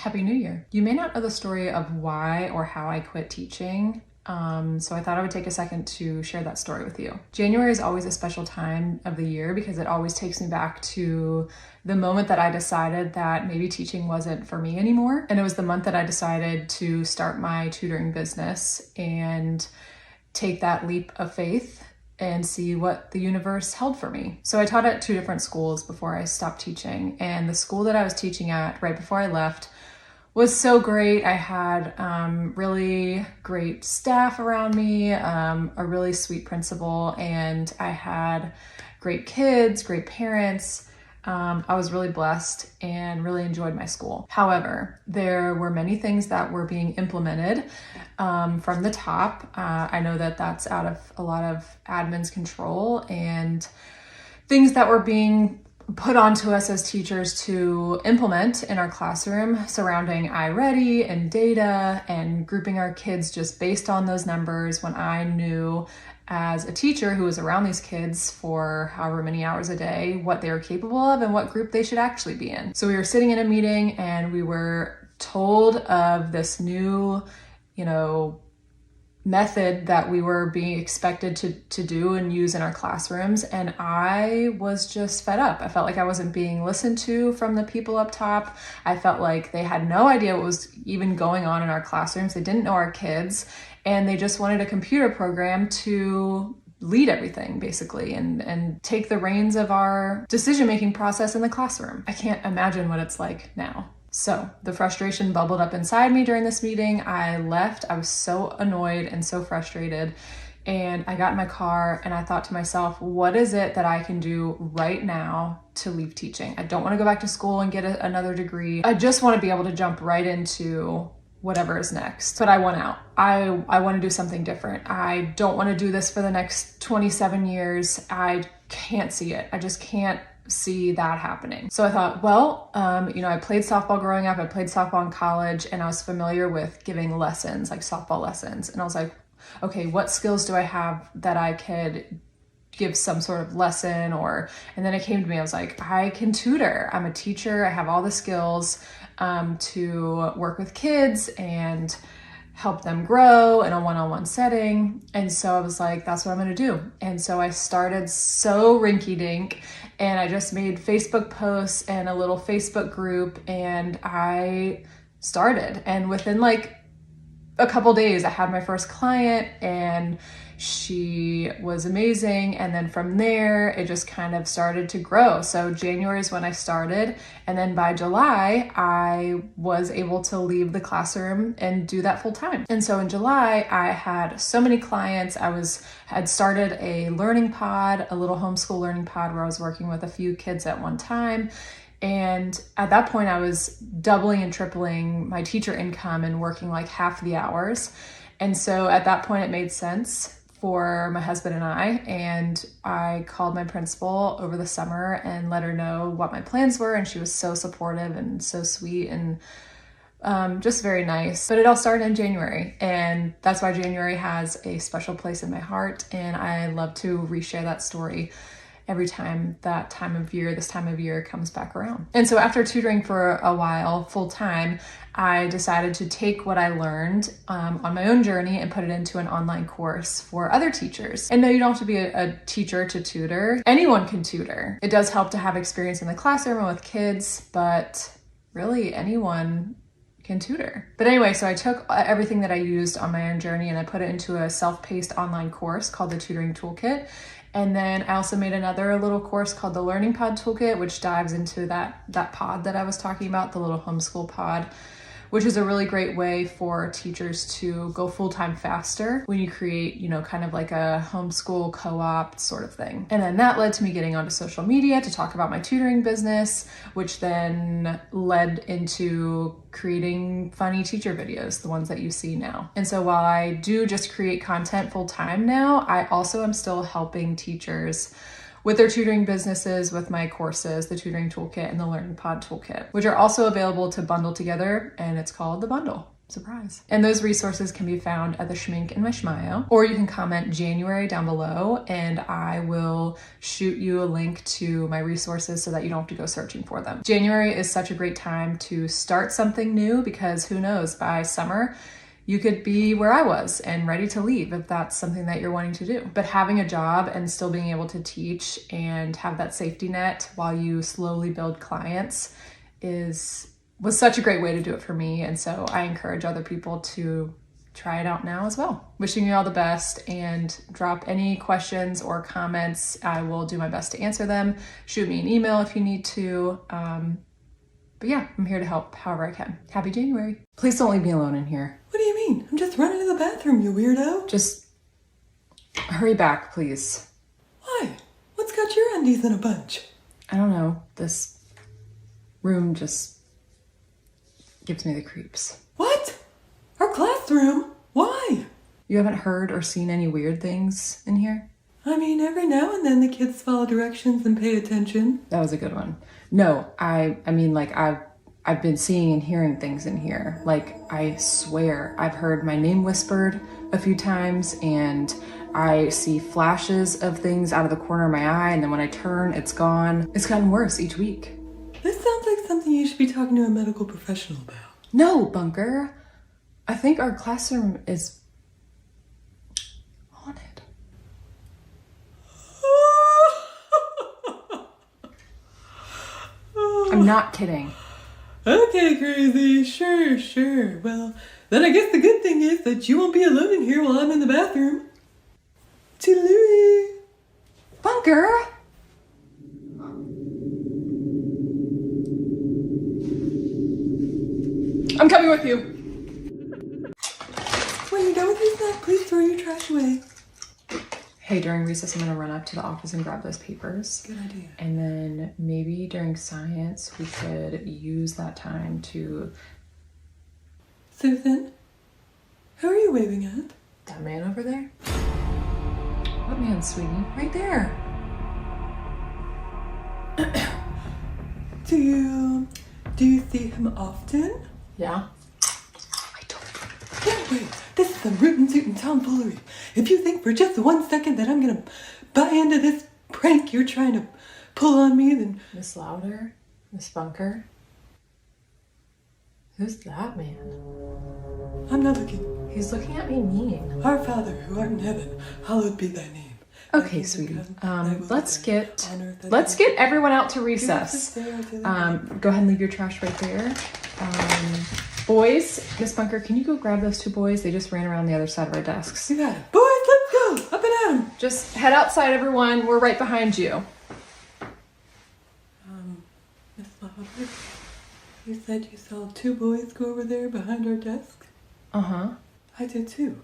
Happy New Year. You may not know the story of why or how I quit teaching, so I thought I would take a second to share that story with you. January is always a special time of the year because it always takes me back to the moment that I decided that maybe teaching wasn't for me anymore. And it was the month that I decided to start my tutoring business and take that leap of faith and see what the universe held for me. So I taught at 2 different schools before I stopped teaching, and the school that I was teaching at right before I left was so great. I had really great staff around me, a really sweet principal, and I had great kids, great parents. I was really blessed and really enjoyed my school. However, there were many things that were being implemented from the top. I know that that's out of a lot of admin's control, and things that were being put onto us as teachers to implement in our classroom surrounding iReady and data and grouping our kids just based on those numbers, when I knew as a teacher who was around these kids for however many hours a day what they were capable of and what group they should actually be in. So we were sitting in a meeting and we were told of this new, method that we were being expected to do and use in our classrooms. And I was just fed up. I felt like I wasn't being listened to from the people up top. I felt like they had no idea what was even going on in our classrooms. They didn't know our kids, and they just wanted a computer program to lead everything basically and take the reins of our decision-making process in the classroom. I can't imagine what it's like now. So the frustration bubbled up inside me during this meeting. I left. I was so annoyed and so frustrated. And I got in my car and I thought to myself, what is it that I can do right now to leave teaching? I don't want to go back to school and get another degree. I just want to be able to jump right into whatever is next. But I want out. I want to do something different. I don't want to do this for the next 27 years. I can't see it. I just can't see that happening. So I thought, well, I played softball growing up. I played softball in college, and I was familiar with giving lessons, like softball lessons. And I was like, okay, what skills do I have that I could give some sort of lesson? And then it came to me, I was like, I can tutor. I'm a teacher. I have all the skills to work with kids and help them grow in a one-on-one setting. And so I was like, that's what I'm going to do. And so I started so rinky-dink, and I just made Facebook posts and a little Facebook group, and I started. And within like a couple days, I had my first client, and she was amazing. And then from there, it just kind of started to grow. So January is when I started. And then by July, I was able to leave the classroom and do that full time. And so in July, I had so many clients. Had started a learning pod, a little homeschool learning pod where I was working with a few kids at one time. And at that point, I was doubling and tripling my teacher income and working like half the hours. And so at that point, it made sense for my husband and I called my principal over the summer and let her know what my plans were. And she was so supportive and so sweet and just very nice. But it all started in January, and that's why January has a special place in my heart. And I love to reshare that story every time this time of year comes back around. And so after tutoring for a while full time, I decided to take what I learned on my own journey and put it into an online course for other teachers. And no, you don't have to be a teacher to tutor. Anyone can tutor. It does help to have experience in the classroom and with kids, but really anyone can tutor. But anyway, so I took everything that I used on my own journey and I put it into a self-paced online course called the Tutoring Toolkit. And then I also made another little course called the Learning Pod Toolkit, which dives into that pod that I was talking about, the little homeschool pod, which is a really great way for teachers to go full-time faster when you create, kind of like a homeschool co-op sort of thing. And then that led to me getting onto social media to talk about my tutoring business, which then led into creating funny teacher videos, the ones that you see now. And so while I do just create content full-time now, I also am still helping teachers with their tutoring businesses with my courses, the Tutoring Toolkit and the Learning Pod Toolkit, which are also available to bundle together, and it's called The Bundle. Surprise. And those resources can be found at the Schmink in my Schmio, or you can comment January down below and I will shoot you a link to my resources so that you don't have to go searching for them. January is such a great time to start something new because who knows, by summer, you could be where I was and ready to leave if that's something that you're wanting to do. But having a job and still being able to teach and have that safety net while you slowly build clients was such a great way to do it for me. And so I encourage other people to try it out now as well. Wishing you all the best, and drop any questions or comments. I will do my best to answer them. Shoot me an email if you need to. But yeah, I'm here to help however I can. Happy January. Please don't leave me alone in here. What do you mean? I'm just running to the bathroom, you weirdo. Just hurry back, please. Why? What's got your undies in a bunch? I don't know. This room just gives me the creeps. What? Our classroom? Why? You haven't heard or seen any weird things in here? I mean, every now and then the kids follow directions and pay attention. That was a good one. No, I mean, like, I've been seeing and hearing things in here. Like, I swear I've heard my name whispered a few times, and I see flashes of things out of the corner of my eye, and then when I turn, it's gone. It's gotten worse each week. This sounds like something you should be talking to a medical professional about. No, Bunker. I think our classroom is haunted. I'm not kidding. Okay, crazy. Sure. Well, then I guess the good thing is that you won't be alone in here while I'm in the bathroom. Toodaloo. Bunker! I'm coming with you. When you're done with your snack, please throw your trash away. Hey, during recess, I'm gonna run up to the office and grab those papers. Good idea. And then maybe during science, we could use that time to... Susan, who are you waving at? That man over there? What man, sweetie? Right there. Do you see him often? Yeah. No way! This is some rootin' tootin' tomfoolery. If you think for just 1 second that I'm gonna buy into this prank you're trying to pull on me, then... Miss Louder? Miss Bunker? Who's that man? I'm not looking. He's looking at me mean. Our Father, who art in heaven, hallowed be thy name. Okay, sweetie. Let's get everyone out to recess. Go ahead and leave your trash right there. Boys, Miss Bunker, can you go grab those two boys? They just ran around the other side of our desks. You got it. Boys, let's go! Up and at 'em! Just head outside, everyone. We're right behind you. Miss Louder, you said you saw 2 boys go over there behind our desk? Uh-huh. I did too.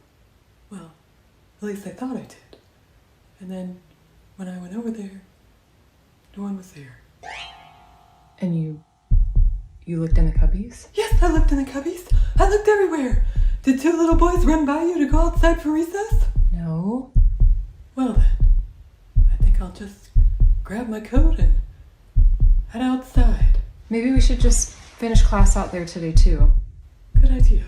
Well, at least I thought I did. And then, when I went over there, no one was there. And you looked in the cubbies? Yes, I looked in the cubbies. I looked everywhere. Did 2 little boys run by you to go outside for recess? No. Well then, I think I'll just grab my coat and head outside. Maybe we should just finish class out there today, too. Good idea.